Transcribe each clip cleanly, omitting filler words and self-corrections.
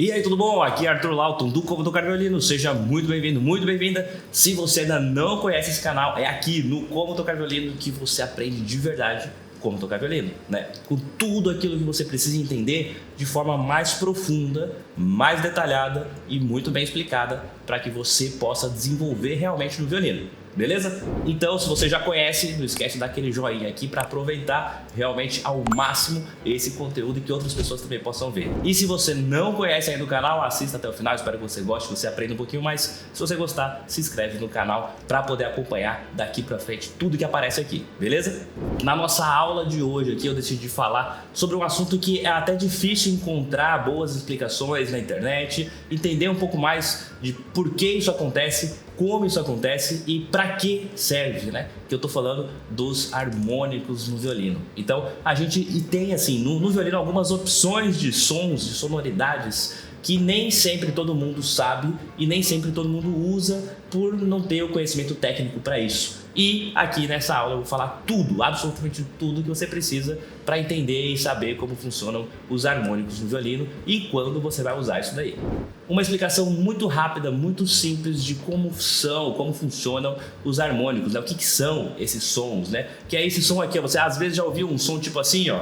E aí, tudo bom? Aqui é Arthur Lauton do Como Tocar Violino. Seja muito bem-vindo, muito bem-vinda. Se você ainda não conhece esse canal, é aqui no Como Tocar Violino que você aprende de verdade como tocar violino, né? Com tudo aquilo que você precisa entender de forma mais profunda, mais detalhada e muito bem explicada para que você possa desenvolver realmente no violino. Beleza? Então, se você já conhece, não esquece de dar aquele joinha aqui para aproveitar realmente ao máximo esse conteúdo e que outras pessoas também possam ver. E se você não conhece ainda o canal, assista até o final, espero que você goste, que você aprenda um pouquinho mais. Se você gostar, se inscreve no canal para poder acompanhar daqui para frente tudo que aparece aqui, beleza? Na nossa aula de hoje aqui eu decidi falar sobre um assunto que é até difícil encontrar boas explicações na internet, entender um pouco mais de por que isso acontece, como isso acontece e para que serve, né? Que eu tô falando dos harmônicos no violino. Então, a gente tem assim, no violino algumas opções de sons, de sonoridades que nem sempre todo mundo sabe e nem sempre todo mundo usa por não ter o conhecimento técnico para isso. E aqui nessa aula eu vou falar tudo, absolutamente tudo que você precisa para entender e saber como funcionam os harmônicos no violino e quando você vai usar isso daí. Uma explicação muito rápida, muito simples de como funcionam os harmônicos, né? O que são esses sons, né? Que é esse som aqui, ó. Você às vezes já ouviu um som tipo assim, ó.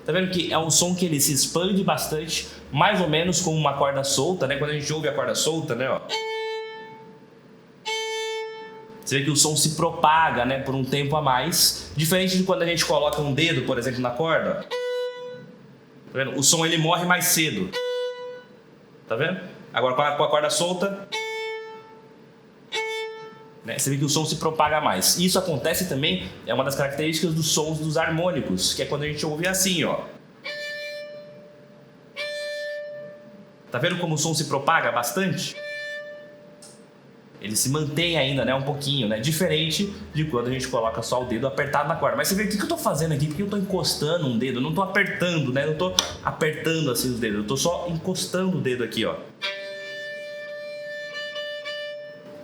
Tá vendo que é um som que ele se expande bastante, mais ou menos como uma corda solta, né? Quando a gente ouve a corda solta, né? Ó. Você vê que o som se propaga, né? Por um tempo a mais, diferente de quando a gente coloca um dedo, por exemplo, na corda. Tá vendo? O som ele morre mais cedo. Tá vendo? Agora com a corda solta, né? Você vê que o som se propaga mais. Isso acontece também, é uma das características dos sons dos harmônicos, que é quando a gente ouve assim, ó. Tá vendo como o som se propaga bastante? Ele se mantém ainda, né, um pouquinho, né? Diferente de quando a gente coloca só o dedo apertado na corda. Mas você vê o que eu tô fazendo aqui? Porque eu tô encostando um dedo, eu não tô apertando, né? Eu não tô apertando assim os dedos, eu tô só encostando o dedo aqui, ó.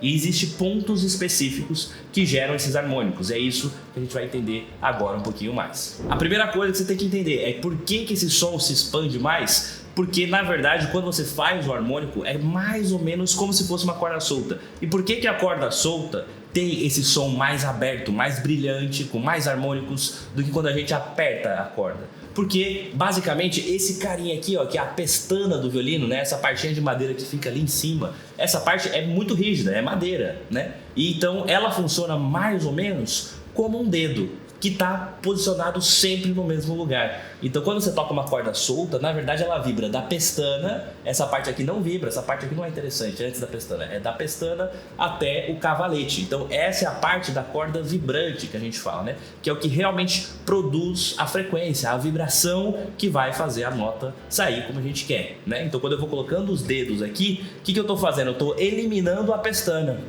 E existem pontos específicos que geram esses harmônicos. É isso que a gente vai entender agora um pouquinho mais. A primeira coisa que você tem que entender é por que esse som se expande mais. Porque, na verdade, quando você faz o harmônico, é mais ou menos como se fosse uma corda solta. E por que a corda solta tem esse som mais aberto, mais brilhante, com mais harmônicos do que quando a gente aperta a corda? Porque, basicamente, esse carinha aqui, ó, que é a pestana do violino, né? Essa partinha de madeira que fica ali em cima, essa parte é muito rígida, é madeira, né? E então ela funciona mais ou menos como um dedo, que está posicionado sempre no mesmo lugar. Então, quando você toca uma corda solta, na verdade ela vibra da pestana, essa parte aqui não vibra, essa parte aqui não é interessante, antes da pestana, é da pestana até o cavalete. Então, essa é a parte da corda vibrante que a gente fala, né? Que é o que realmente produz a frequência, a vibração que vai fazer a nota sair como a gente quer, né? Então, quando eu vou colocando os dedos aqui, o que eu estou fazendo? Eu estou eliminando a pestana.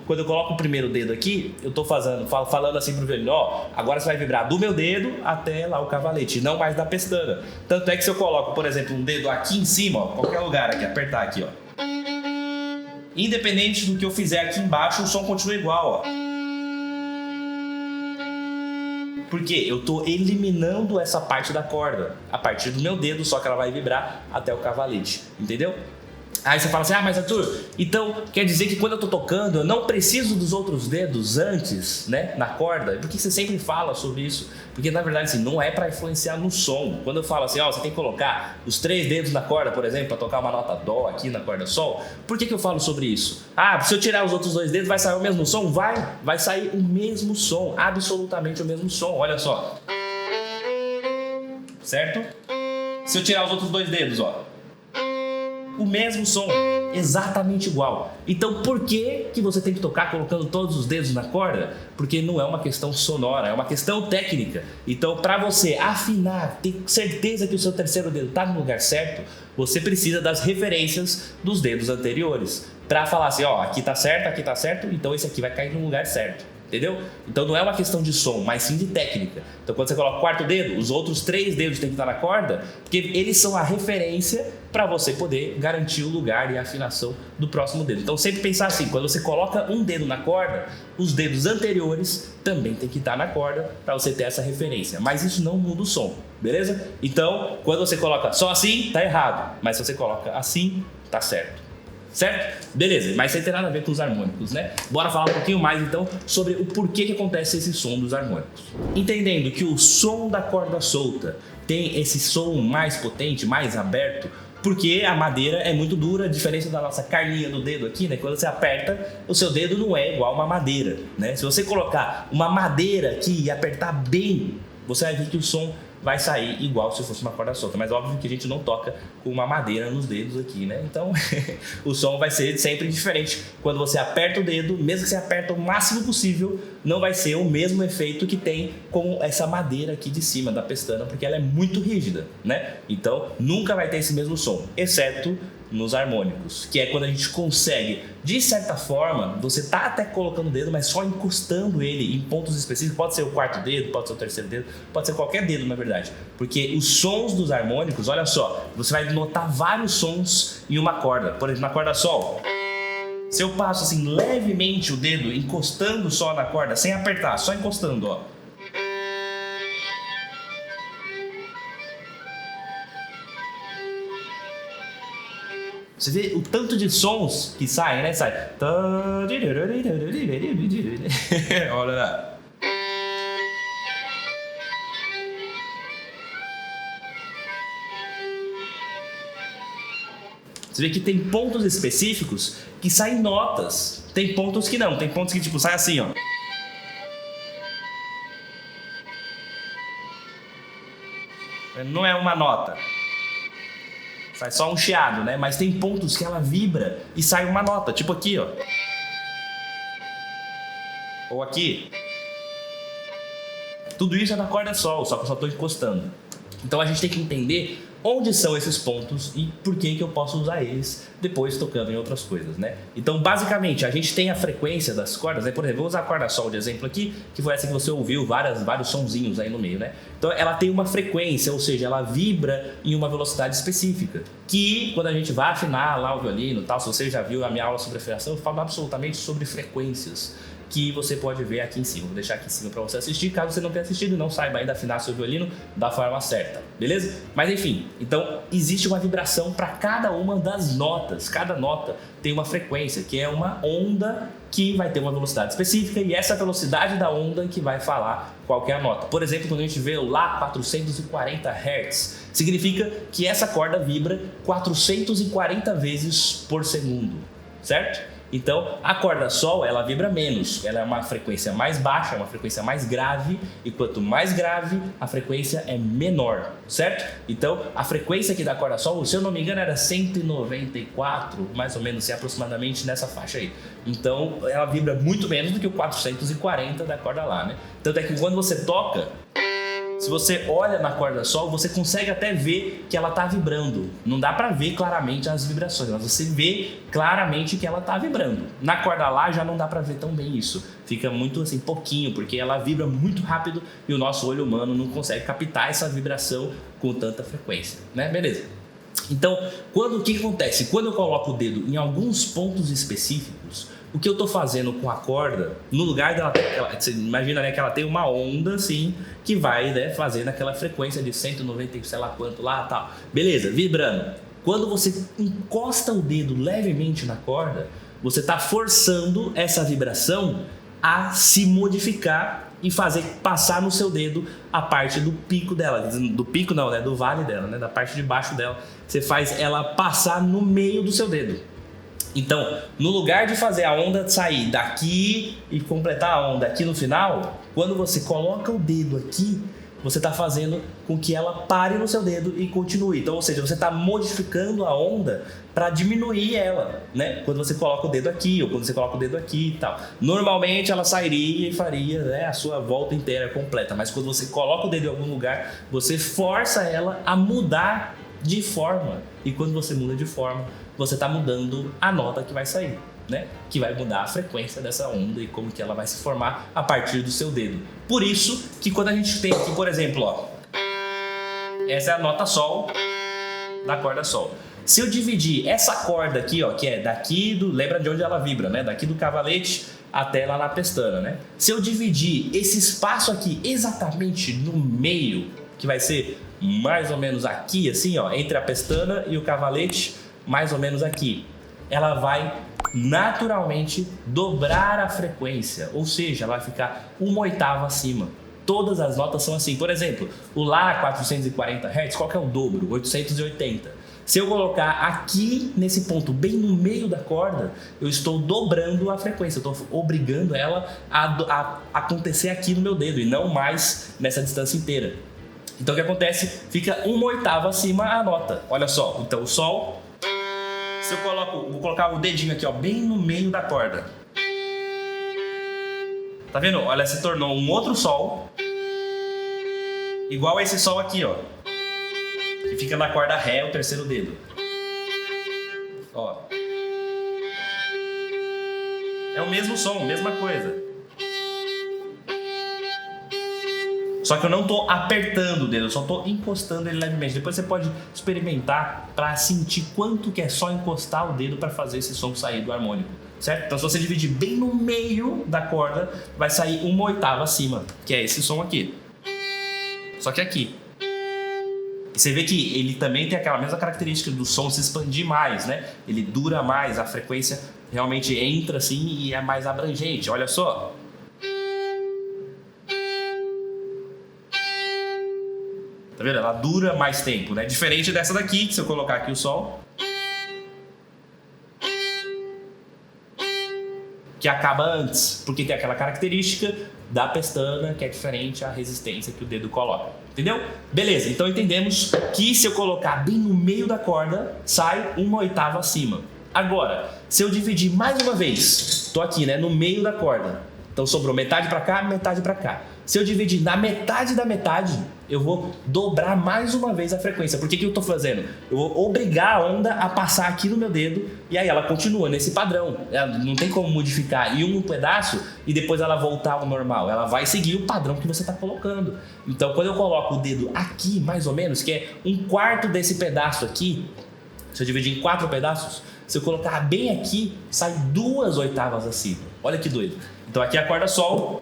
Quando eu coloco o primeiro dedo aqui, eu estou falando assim pro violino, ó, agora você vai vibrar do meu dedo até lá o cavalete, não mais da pestana. Tanto é que se eu coloco, por exemplo, um dedo aqui em cima, ó, qualquer lugar aqui, apertar aqui, ó. Independente do que eu fizer aqui embaixo, o som continua igual, ó. Porque eu tô eliminando essa parte da corda a partir do meu dedo, só que ela vai vibrar até o cavalete, entendeu? Aí você fala assim, mas Arthur, então quer dizer que quando eu tô tocando eu não preciso dos outros dedos antes, né, na corda? Por que você sempre fala sobre isso? Porque na verdade assim, não é para influenciar no som. Quando eu falo assim, ó, você tem que colocar os 3 dedos na corda, por exemplo, para tocar uma nota dó aqui na corda sol. Por que eu falo sobre isso? Se eu tirar os outros 2 dedos vai sair o mesmo som? Vai sair o mesmo som, absolutamente o mesmo som, olha só. Certo? Se eu tirar os outros 2 dedos, ó, o mesmo som, exatamente igual. Então por que você tem que tocar colocando todos os dedos na corda? Porque não é uma questão sonora, é uma questão técnica. Então para você afinar, ter certeza que o seu terceiro dedo está no lugar certo, você precisa das referências dos dedos anteriores. Para falar assim, ó, aqui tá certo, então esse aqui vai cair no lugar certo. entendeu? Então não é uma questão de som, mas sim de técnica. Então quando você coloca o quarto dedo, os outros 3 dedos têm que estar na corda, porque eles são a referência para você poder garantir o lugar e a afinação do próximo dedo. Então sempre pensar assim, quando você coloca um dedo na corda, os dedos anteriores também tem que estar na corda para você ter essa referência. Mas isso não muda o som, beleza? Então quando você coloca só assim, tá errado. Mas se você coloca assim, tá certo. Certo? Beleza, mas isso tem nada a ver com os harmônicos, né? Bora falar um pouquinho mais então sobre o porquê que acontece esse som dos harmônicos. Entendendo que o som da corda solta tem esse som mais potente, mais aberto, porque a madeira é muito dura, a diferença da nossa carninha do dedo aqui, né? Quando você aperta, o seu dedo não é igual uma madeira, né? Se você colocar uma madeira aqui e apertar bem, você vai ver que o som vai sair igual se fosse uma corda solta, mas óbvio que a gente não toca com uma madeira nos dedos aqui, né? Então o som vai ser sempre diferente. Quando você aperta o dedo, mesmo que você aperta o máximo possível, não vai ser o mesmo efeito que tem com essa madeira aqui de cima da pestana, porque ela é muito rígida, né? Então nunca vai ter esse mesmo som, exceto nos harmônicos, que é quando a gente consegue, de certa forma, você tá até colocando o dedo, mas só encostando ele em pontos específicos, pode ser o quarto dedo, pode ser o terceiro dedo, pode ser qualquer dedo na verdade, porque os sons dos harmônicos, olha só, você vai notar vários sons em uma corda. Por exemplo, na corda sol, se eu passo assim levemente o dedo encostando só na corda, sem apertar, só encostando, ó, você vê o tanto de sons que saem, né? Sai. Olha lá. Você vê que tem pontos específicos que saem notas. Tem pontos que não. Tem pontos que tipo sai assim, ó. Não é uma nota. Sai só um chiado, né? Mas tem pontos que ela vibra e sai uma nota, tipo aqui, ó. Ou aqui. Tudo isso é na corda sol, só que eu só estou encostando. Então a gente tem que entender onde são esses pontos e por que eu posso usar eles depois tocando em outras coisas, né? Então, basicamente, a gente tem a frequência das cordas, né? Por exemplo, vou usar a corda sol de exemplo aqui, que foi essa que você ouviu, vários sonzinhos aí no meio, né? Então, ela tem uma frequência, ou seja, ela vibra em uma velocidade específica, que quando a gente vai afinar lá o violino e tal, se você já viu a minha aula sobre afinação, eu falo absolutamente sobre frequências, que você pode ver aqui em cima. Vou deixar aqui em cima para você assistir, caso você não tenha assistido e não saiba ainda afinar seu violino da forma certa, beleza? Mas enfim, então existe uma vibração para cada uma das notas. Cada nota tem uma frequência, que é uma onda que vai ter uma velocidade específica, e essa velocidade da onda que vai falar qual que é a nota. Por exemplo, quando a gente vê o Lá 440 Hz, significa que essa corda vibra 440 vezes por segundo, certo? Então, a corda sol, ela vibra menos, ela é uma frequência mais baixa, é uma frequência mais grave, e quanto mais grave, a frequência é menor, certo? Então, a frequência aqui da corda sol, se eu não me engano, era 194, mais ou menos, aproximadamente nessa faixa aí. Então, ela vibra muito menos do que o 440 da corda lá, né? Tanto é que quando você toca, se você olha na corda sol, você consegue até ver que ela está vibrando. Não dá para ver claramente as vibrações, mas você vê claramente que ela está vibrando. Na corda lá já não dá para ver tão bem isso. Fica muito assim, pouquinho, porque ela vibra muito rápido e o nosso olho humano não consegue captar essa vibração com tanta frequência, né? Beleza. Então, o que acontece? Quando eu coloco o dedo em alguns pontos específicos, o que eu estou fazendo com a corda, no lugar dela, você imagina, né, que ela tem uma onda assim, que vai, né, fazer naquela frequência de 190, sei lá quanto lá, tal. Beleza, vibrando. Quando você encosta o dedo levemente na corda, você está forçando essa vibração a se modificar e fazer passar no seu dedo a parte do pico dela, do pico não, né, do vale dela, né, da parte de baixo dela. Você faz ela passar no meio do seu dedo. Então, no lugar de fazer a onda sair daqui e completar a onda aqui no final, quando você coloca o dedo aqui, você está fazendo com que ela pare no seu dedo e continue. Então, ou seja, você está modificando a onda para diminuir ela, né? Quando você coloca o dedo aqui ou quando você coloca o dedo aqui e tal. Normalmente ela sairia e faria, né, a sua volta inteira completa, mas quando você coloca o dedo em algum lugar, você força ela a mudar de forma. E quando você muda de forma, você está mudando a nota que vai sair. né? Que vai mudar a frequência dessa onda e como que ela vai se formar a partir do seu dedo. Por isso que quando a gente tem aqui, por exemplo, ó, essa é a nota Sol da corda Sol. Se eu dividir essa corda aqui, ó, que é daqui do... Lembra de onde ela vibra, né? Daqui do cavalete até lá na pestana, né? Se eu dividir esse espaço aqui exatamente no meio, que vai ser mais ou menos aqui, assim, ó, entre a pestana e o cavalete, mais ou menos aqui, ela vai naturalmente dobrar a frequência, ou seja, ela vai ficar uma oitava acima. Todas as notas são assim. Por exemplo, o Lá 440 Hz, qual que é o dobro? 880. Se eu colocar aqui nesse ponto, bem no meio da corda, eu estou dobrando a frequência, eu estou obrigando ela a acontecer aqui no meu dedo e não mais nessa distância inteira. Então o que acontece? Fica uma oitava acima a nota. Olha só, então o Sol, se eu vou colocar o dedinho aqui, ó, bem no meio da corda. Tá vendo? Olha, se tornou um outro Sol, igual a esse Sol aqui, ó. Que fica na corda Ré, o terceiro dedo. Ó. É o mesmo som, mesma coisa. Só que eu não tô apertando o dedo, eu só tô encostando ele levemente. Depois você pode experimentar para sentir quanto que é só encostar o dedo para fazer esse som sair do harmônico, certo? Então se você dividir bem no meio da corda, vai sair uma oitava acima, que é esse som aqui. Só que aqui. Você vê que ele também tem aquela mesma característica do som se expandir mais, né? Ele dura mais, a frequência realmente entra assim e é mais abrangente. Olha só. Tá vendo? Ela dura mais tempo, né? Diferente dessa daqui, que se eu colocar aqui o Sol, que acaba antes, porque tem aquela característica da pestana que é diferente a resistência que o dedo coloca. Entendeu? Beleza, então entendemos que se eu colocar bem no meio da corda, sai uma oitava acima. Agora, se eu dividir mais uma vez, tô aqui, né, no meio da corda, então sobrou metade para cá, metade para cá. Se eu dividir na metade da metade, eu vou dobrar mais uma vez a frequência. Por que eu estou fazendo? Eu vou obrigar a onda a passar aqui no meu dedo e aí ela continua nesse padrão. Ela não tem como modificar em um pedaço e depois ela voltar ao normal. Ela vai seguir o padrão que você está colocando. Então, quando eu coloco o dedo aqui, mais ou menos, que é um quarto desse pedaço aqui, se eu dividir em 4 pedaços, se eu colocar bem aqui, sai 2 oitavas acima. Olha que doido. Então, aqui é a corda Sol.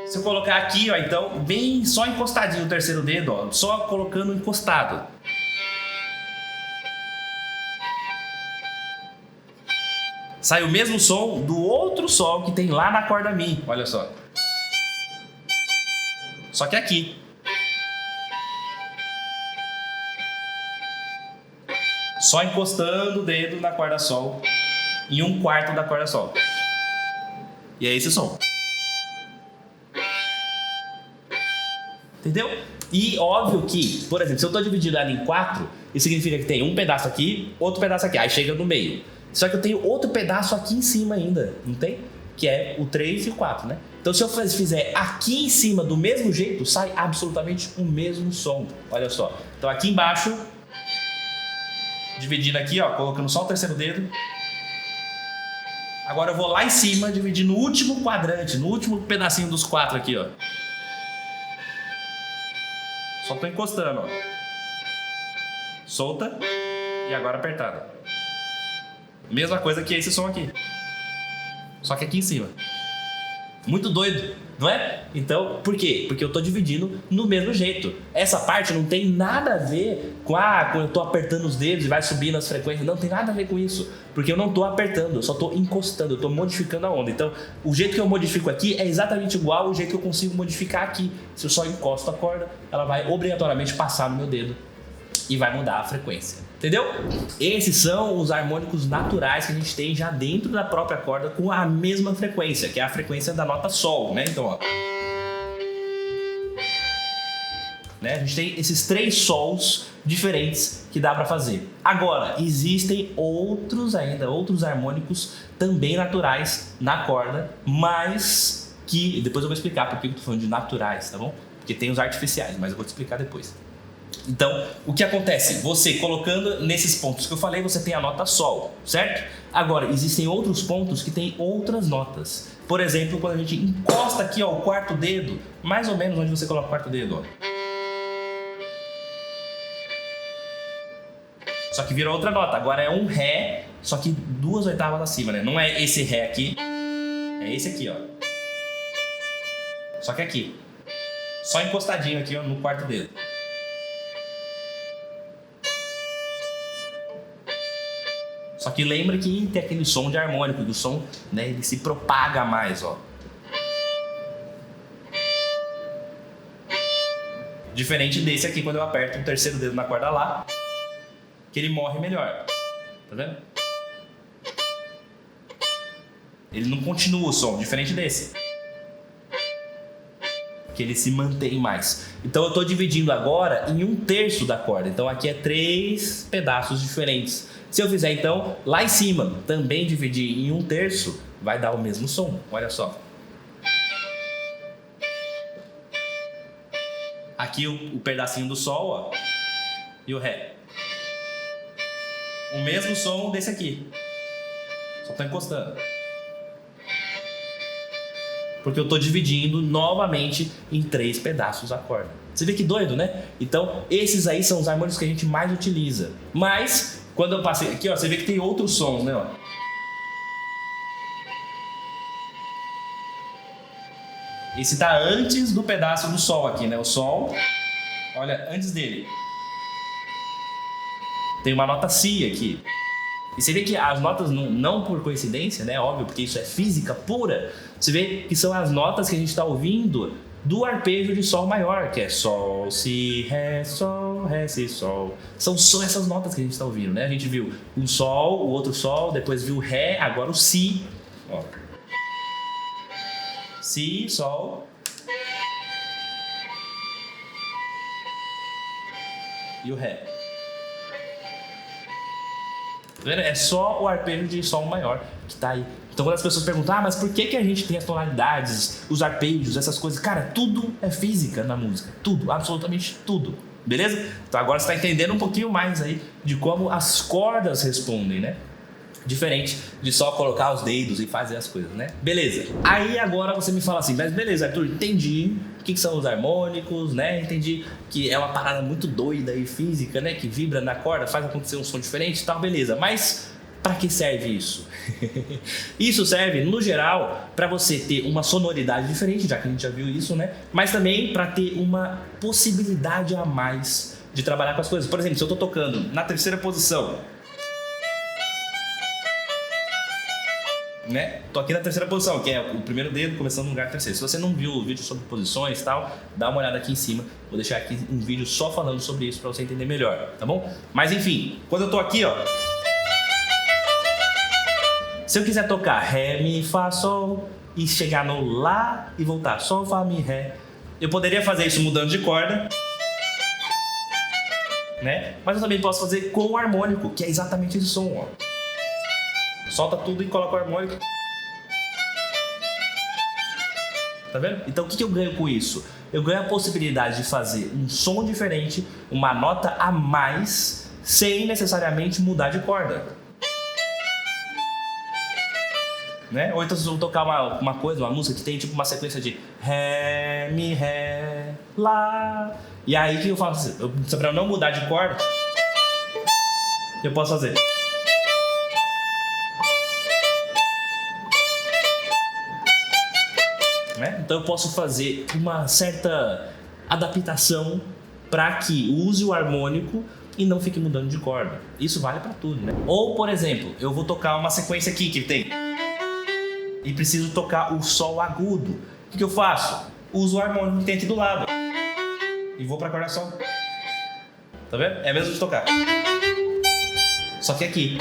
Se eu colocar aqui, ó, então, bem só encostadinho o terceiro dedo, ó, só colocando encostado. Sai o mesmo som do outro Sol que tem lá na corda Mi, olha só. Só que aqui. Só encostando o dedo na corda Sol em um quarto da corda Sol. E é esse som. Entendeu? E óbvio que, por exemplo, se eu estou dividindo ela em 4, isso significa que tem um pedaço aqui, outro pedaço aqui, aí chega no meio. Só que eu tenho outro pedaço aqui em cima ainda, não tem? Que é o 3 e o 4, né? Então se eu fizer aqui em cima do mesmo jeito, sai absolutamente o mesmo som. Olha só. Então aqui embaixo, dividindo aqui, ó, colocando só o terceiro dedo. Agora eu vou lá em cima, dividir no último quadrante, no último pedacinho dos 4 aqui, ó. Só tô encostando, ó. Solta e agora apertada. Mesma coisa que esse som aqui. Só que aqui em cima. Muito doido, não é? Então, por quê? Porque eu tô dividindo no mesmo jeito. Essa parte não tem nada a ver com quando eu tô apertando os dedos e vai subindo as frequências. Não tem nada a ver com isso. Porque eu não tô apertando, eu só tô encostando, eu tô modificando a onda. Então, o jeito que eu modifico aqui é exatamente igual ao jeito que eu consigo modificar aqui. Se eu só encosto a corda, ela vai obrigatoriamente passar no meu dedo e vai mudar a frequência. Entendeu? Esses são os harmônicos naturais que a gente tem já dentro da própria corda com a mesma frequência, que é a frequência da nota Sol, né? Então, ó. Né? A gente tem esses 3 sols diferentes que dá para fazer. Agora, existem outros harmônicos também naturais na corda, mas que depois eu vou explicar por que eu tô falando de naturais, tá bom? Porque tem os artificiais, mas eu vou te explicar depois. Então, o que acontece? Você colocando nesses pontos que eu falei, você tem a nota Sol, certo? Agora, existem outros pontos que têm outras notas. Por exemplo, quando a gente encosta aqui, ó, o quarto dedo, mais ou menos onde você coloca o quarto dedo, ó. Só que virou outra nota. Agora é um Ré, só que 2 oitavas acima, né? Não é esse Ré aqui, é esse aqui, ó. Só que aqui. Só encostadinho aqui, ó, no quarto dedo. Só que lembra que tem aquele som de harmônico, que o som, né, ele se propaga mais, ó. Diferente desse aqui, quando eu aperto o terceiro dedo na corda Lá, que ele morre melhor. Tá vendo? Ele não continua o som, diferente desse, que ele se mantém mais. Então eu estou dividindo agora em 1/3 da corda. Então aqui é 3 pedaços diferentes. Se eu fizer então lá em cima também dividir em 1/3, vai dar o mesmo som. Olha só. Aqui o pedacinho do Sol, ó, e o Ré. O mesmo som desse aqui. Só estou encostando. Porque eu estou dividindo novamente em 3 pedaços a corda. Você vê que doido, né? Então, esses aí são os harmônicos que a gente mais utiliza. Mas, quando eu passei aqui, ó, você vê que tem outros sons, né? Ó. Esse tá antes do pedaço do Sol aqui, né? O Sol, olha, antes dele. Tem uma nota Si aqui. E você vê que as notas, não por coincidência, né? Óbvio, porque isso é física pura. Você vê que são as notas que a gente está ouvindo do arpejo de Sol maior, que é Sol, Si, Ré, Si, Sol. São só essas notas que a gente está ouvindo, né? A gente viu um Sol, o outro Sol, depois viu o Ré, agora o Si. Ó. Si, Sol. E o Ré. É só o arpejo de Sol maior que tá aí. Então quando as pessoas perguntam, mas por que a gente tem as tonalidades, os arpejos, essas coisas? Cara, tudo é física na música. Tudo, absolutamente tudo. Beleza? Então agora você tá entendendo um pouquinho mais aí de como as cordas respondem, né? Diferente de só colocar os dedos e fazer as coisas, né? Beleza. Aí agora você me fala assim, mas beleza, Arthur, entendi o que são os harmônicos, né? Entendi que é uma parada muito doida e física, né? Que vibra na corda, faz acontecer um som diferente e tal, beleza. Mas para que serve isso? Isso serve, no geral, para você ter uma sonoridade diferente, já que a gente já viu isso, né? Mas também para ter uma possibilidade a mais de trabalhar com as coisas. Por exemplo, se eu tô tocando na terceira posição, né? Tô aqui na terceira posição, que é o primeiro dedo começando no lugar terceiro. Se você não viu o vídeo sobre posições e tal, dá uma olhada aqui em cima. Vou deixar aqui um vídeo só falando sobre isso para você entender melhor, tá bom? Mas enfim, quando eu tô aqui, ó, se eu quiser tocar Ré, Mi, Fá, Sol e chegar no Lá e voltar Sol, Fá, Mi, Ré, eu poderia fazer isso mudando de corda, né? Mas eu também posso fazer com o harmônico, que é exatamente esse som, ó. Solta tudo e coloca o harmônico. Tá vendo? Então o que eu ganho com isso? Eu ganho a possibilidade de fazer um som diferente, uma nota a mais, sem necessariamente mudar de corda. Né? Ou então se eu tocar uma coisa, uma música que tem tipo uma sequência de Ré, Mi, Ré, Lá. E aí o que eu faço? Pra eu não mudar de corda, eu posso fazer. Né? Então eu posso fazer uma certa adaptação para que use o harmônico e não fique mudando de corda. Isso vale para tudo, né? Ou, por exemplo, eu vou tocar uma sequência aqui que tem e preciso tocar o Sol agudo. O que eu faço? Uso o harmônico que tem aqui do lado e vou para a corda Sol. Tá vendo? É mesmo de tocar. Só que aqui.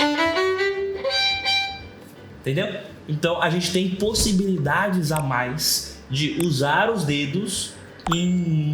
Entendeu? Então a gente tem possibilidades a mais de usar os dedos em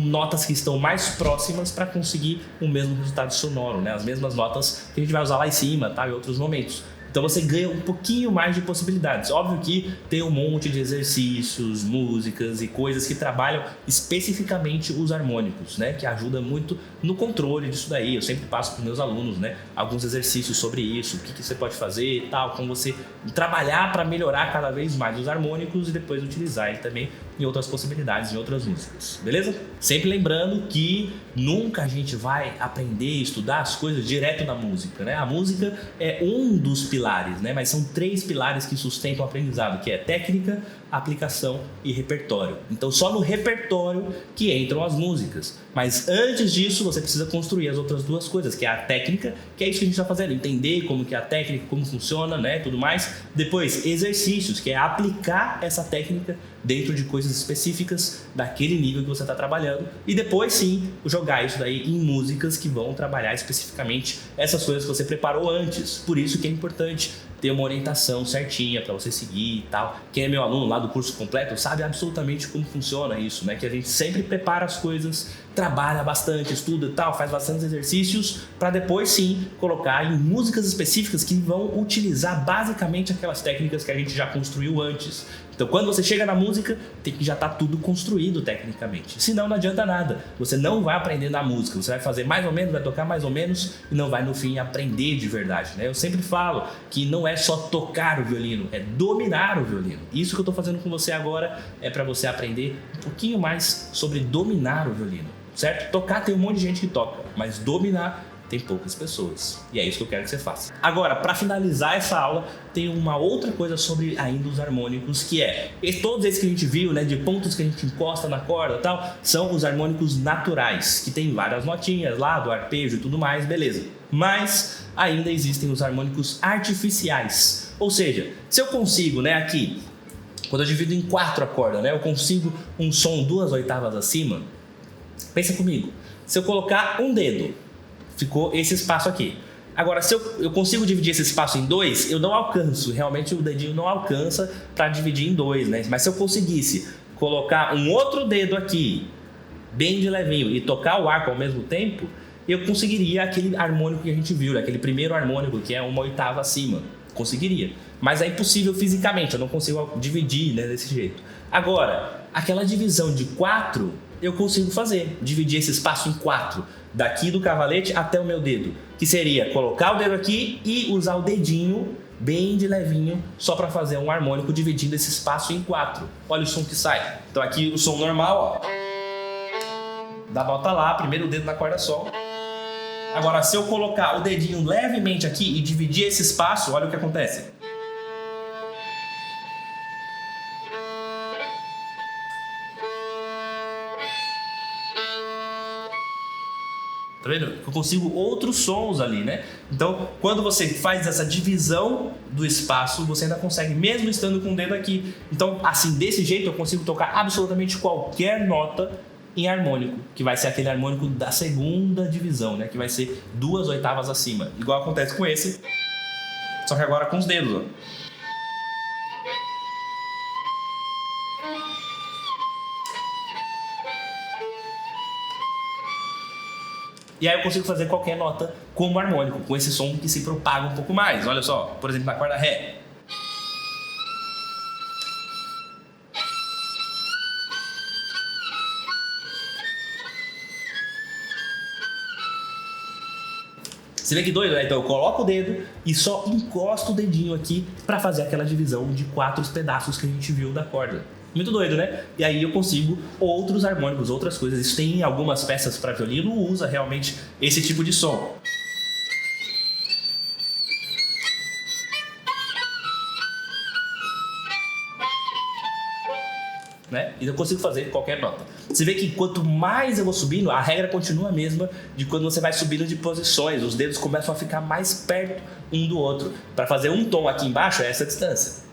notas que estão mais próximas para conseguir o mesmo resultado sonoro, né? As mesmas notas que a gente vai usar lá em cima, tá? Em outros momentos. Então você ganha um pouquinho mais de possibilidades. Óbvio que tem um monte de exercícios, músicas e coisas que trabalham especificamente os harmônicos, né? Que ajuda muito no controle disso daí. Eu sempre passo para os meus alunos, né? Alguns exercícios sobre isso, o que você pode fazer e tal, como você trabalhar para melhorar cada vez mais os harmônicos e depois utilizar ele também em outras possibilidades, em outras músicas, beleza? Sempre lembrando que nunca a gente vai aprender e estudar as coisas direto na música, né? A música é um dos pilares, né? Mas são 3 pilares que sustentam o aprendizado, que é técnica, aplicação e repertório. Então só no repertório que entram as músicas. Mas antes disso você precisa construir as outras 2 coisas, que é a técnica, que é isso que a gente está fazendo, entender como que é a técnica, como funciona, né, tudo mais. Depois exercícios, que é aplicar essa técnica dentro de coisas específicas daquele nível que você está trabalhando. E depois sim, jogar isso daí em músicas que vão trabalhar especificamente essas coisas que você preparou antes. Por isso que é importante ter uma orientação certinha para você seguir e tal. Quem é meu aluno lá do curso completo sabe absolutamente como funciona isso, né? Que a gente sempre prepara as coisas, trabalha bastante, estuda e tal, faz bastantes exercícios para depois sim colocar em músicas específicas que vão utilizar basicamente aquelas técnicas que a gente já construiu antes. Então quando você chega na música, tem que já estar tudo construído tecnicamente. Senão não adianta nada. Você não vai aprender na música. Você vai fazer mais ou menos, vai tocar mais ou menos e não vai no fim aprender de verdade, né? Eu sempre falo que não é só tocar o violino, é dominar o violino. Isso que eu estou fazendo com você agora é para você aprender um pouquinho mais sobre dominar o violino, certo? Tocar tem um monte de gente que toca, mas dominar tem poucas pessoas. E é isso que eu quero que você faça. Agora, para finalizar essa aula, tem uma outra coisa sobre ainda os harmônicos, que é todos esses que a gente viu, né, de pontos que a gente encosta na corda e tal, são os harmônicos naturais, que tem várias notinhas lá, do arpejo e tudo mais, beleza. Mas ainda existem os harmônicos artificiais. Ou seja, se eu consigo, né, aqui, quando eu divido em 4 a corda, né, eu consigo um som 2 oitavas acima. Pensa comigo, se eu colocar um dedo, ficou esse espaço aqui. Agora, se eu consigo dividir esse espaço em 2, eu não alcanço. Realmente o dedinho não alcança para dividir em 2, né? Mas se eu conseguisse colocar um outro dedo aqui, bem de levinho, e tocar o arco ao mesmo tempo, eu conseguiria aquele harmônico que a gente viu, né? Aquele primeiro harmônico, que é uma oitava acima. Conseguiria. Mas é impossível fisicamente, eu não consigo dividir, né, desse jeito. Agora, aquela divisão de 4, eu consigo fazer. Dividir esse espaço em 4. Daqui do cavalete até o meu dedo, que seria colocar o dedo aqui e usar o dedinho bem de levinho só para fazer um harmônico dividindo esse espaço em 4. Olha o som que sai. Então aqui o som normal, ó, da nota lá, primeiro o dedo na corda sol. Agora se eu colocar o dedinho levemente aqui e dividir esse espaço, olha o que acontece. Tá vendo? Eu consigo outros sons ali, né? Então, quando você faz essa divisão do espaço, você ainda consegue, mesmo estando com o dedo aqui. Então, assim, desse jeito, eu consigo tocar absolutamente qualquer nota em harmônico, que vai ser aquele harmônico da segunda divisão, né? Que vai ser 2 oitavas acima. Igual acontece com esse, só que agora com os dedos, ó. E aí eu consigo fazer qualquer nota como harmônico, com esse som que se propaga um pouco mais. Olha só, por exemplo, na corda Ré. Você vê que doido, né? Então eu coloco o dedo e só encosto o dedinho aqui para fazer aquela divisão de 4 pedaços que a gente viu da corda. Muito doido, né? E aí eu consigo outros harmônicos, outras coisas. Isso tem em algumas peças para violino, usa realmente esse tipo de som. Né? E eu consigo fazer qualquer nota. Você vê que quanto mais eu vou subindo, a regra continua a mesma de quando você vai subindo de posições. Os dedos começam a ficar mais perto um do outro. Para fazer um tom aqui embaixo é essa distância.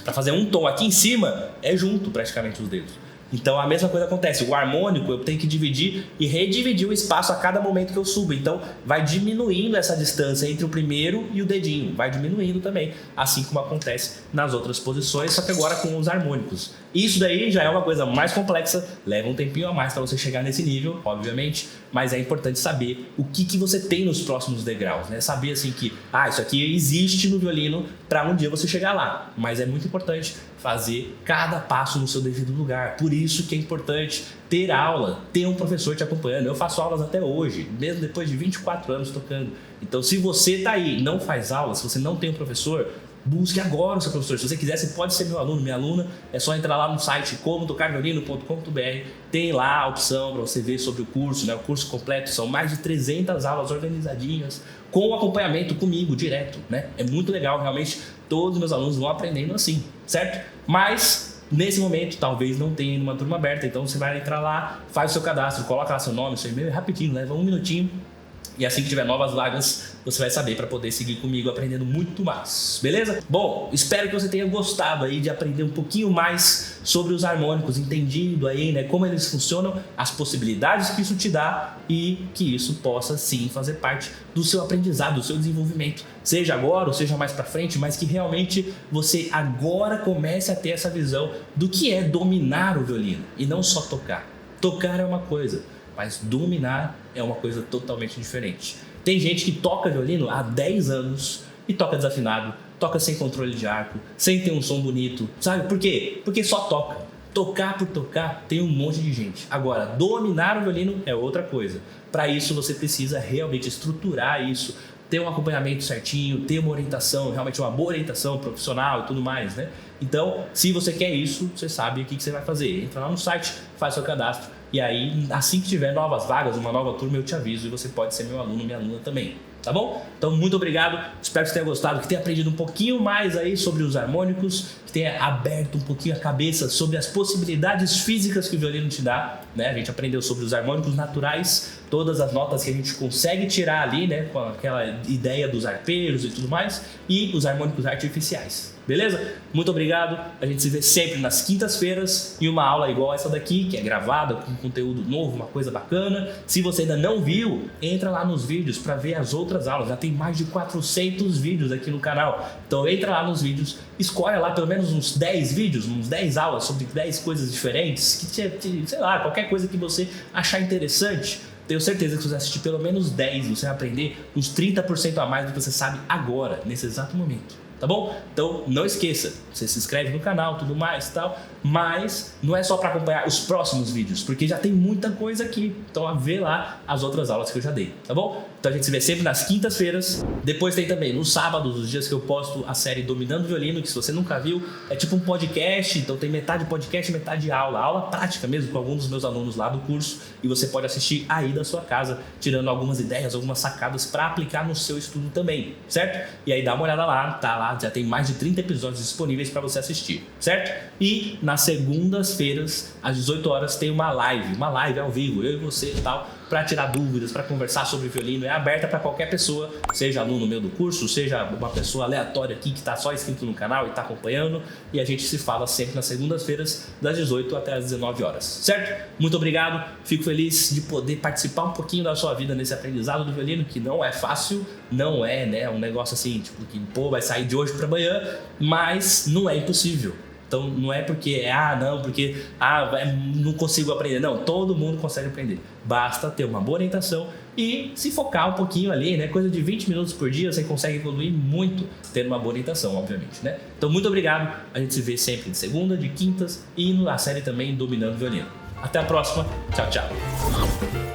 Para fazer um tom aqui em cima, é junto praticamente os dedos. Então a mesma coisa acontece. O harmônico eu tenho que dividir e redividir o espaço a cada momento que eu subo. Então vai diminuindo essa distância entre o primeiro e o dedinho. Vai diminuindo também, assim como acontece nas outras posições, só que agora com os harmônicos. Isso daí já é uma coisa mais complexa, leva um tempinho a mais para você chegar nesse nível, obviamente, mas é importante saber o que você tem nos próximos degraus, né? Saber assim que, isso aqui existe no violino para um dia você chegar lá, mas é muito importante fazer cada passo no seu devido lugar. Por isso que é importante ter aula, ter um professor te acompanhando. Eu faço aulas até hoje, mesmo depois de 24 anos tocando. Então, se você tá aí e não faz aula, se você não tem um professor, busque agora o seu professor. Se você quiser, você pode ser meu aluno, minha aluna. É só entrar lá no site comotocarviolino.com.br. Tem lá a opção para você ver sobre o curso, né? O curso completo. São mais de 300 aulas organizadinhas, com acompanhamento comigo, direto, né? É muito legal, realmente. Todos os meus alunos vão aprendendo assim, certo? Mas, nesse momento, talvez não tenha uma turma aberta. Então, você vai entrar lá, faz o seu cadastro, coloca lá seu nome, seu e-mail, rapidinho, leva um minutinho. E assim que tiver novas vagas, você vai saber para poder seguir comigo aprendendo muito mais, beleza? Bom, espero que você tenha gostado aí de aprender um pouquinho mais sobre os harmônicos, entendido aí, né, como eles funcionam, as possibilidades que isso te dá e que isso possa sim fazer parte do seu aprendizado, do seu desenvolvimento, seja agora ou seja mais para frente, mas que realmente você agora comece a ter essa visão do que é dominar o violino e não só tocar. Tocar é uma coisa, mas dominar é uma coisa totalmente diferente. Tem gente que toca violino há 10 anos e toca desafinado, toca sem controle de arco, sem ter um som bonito, sabe? Por quê? Porque só toca. Tocar por tocar tem um monte de gente. Agora, dominar o violino é outra coisa. Para isso, você precisa realmente estruturar isso, ter um acompanhamento certinho, ter uma orientação, realmente uma boa orientação profissional e tudo mais, né? Então, se você quer isso, você sabe o que você vai fazer. Entra lá no site, faz seu cadastro e aí, assim que tiver novas vagas, uma nova turma, eu te aviso e você pode ser meu aluno, minha aluna também. Tá bom? Então, muito obrigado. Espero que você tenha gostado, que tenha aprendido um pouquinho mais aí sobre os harmônicos, que tenha aberto um pouquinho a cabeça sobre as possibilidades físicas que o violino te dá, né? A gente aprendeu sobre os harmônicos naturais, todas as notas que a gente consegue tirar ali, né? Com aquela ideia dos arpejos e tudo mais, e os harmônicos artificiais. Beleza? Muito obrigado. A gente se vê sempre nas quintas-feiras em uma aula igual essa daqui, que é gravada com conteúdo novo, uma coisa bacana. Se você ainda não viu, entra lá nos vídeos para ver as outras aulas. Já tem mais de 400 vídeos aqui no canal. Então entra lá nos vídeos, escolhe lá pelo menos uns 10 vídeos, uns 10 aulas sobre 10 coisas diferentes, que sei lá, qualquer coisa que você achar interessante. Tenho certeza que se você assistir pelo menos 10, você vai aprender uns 30% a mais do que você sabe agora, nesse exato momento. Tá bom? Então não esqueça, você se inscreve no canal, tudo mais e tal, mas não é só para acompanhar os próximos vídeos, porque já tem muita coisa aqui, então vê lá as outras aulas que eu já dei, tá bom? Então a gente se vê sempre nas quintas-feiras, depois tem também nos sábados, os dias que eu posto a série Dominando o Violino, que se você nunca viu, é tipo um podcast, então tem metade podcast e metade aula prática mesmo com alguns dos meus alunos lá do curso, e você pode assistir aí da sua casa, tirando algumas ideias, algumas sacadas para aplicar no seu estudo também, certo? E aí dá uma olhada lá, tá lá, já tem mais de 30 episódios disponíveis para você assistir, certo? E nas segundas-feiras, às 18 horas, tem uma live ao vivo, eu e você e tal, para tirar dúvidas, para conversar sobre violino. É aberta para qualquer pessoa, seja aluno meu do curso, seja uma pessoa aleatória aqui que está só inscrito no canal e está acompanhando. E a gente se fala sempre nas segundas-feiras, das 18 até as 19 horas, certo? Muito obrigado, fico feliz de poder participar um pouquinho da sua vida nesse aprendizado do violino, que não é fácil, não é, né, um negócio assim, tipo, que vai sair de hoje para amanhã, mas não é impossível. Então não é porque não consigo aprender. Não, todo mundo consegue aprender. Basta ter uma boa orientação e se focar um pouquinho ali, né? Coisa de 20 minutos por dia, você consegue evoluir muito tendo uma boa orientação, obviamente, né? Então muito obrigado. A gente se vê sempre de segunda, de quintas e na série também Dominando o Violino. Até a próxima. Tchau, tchau.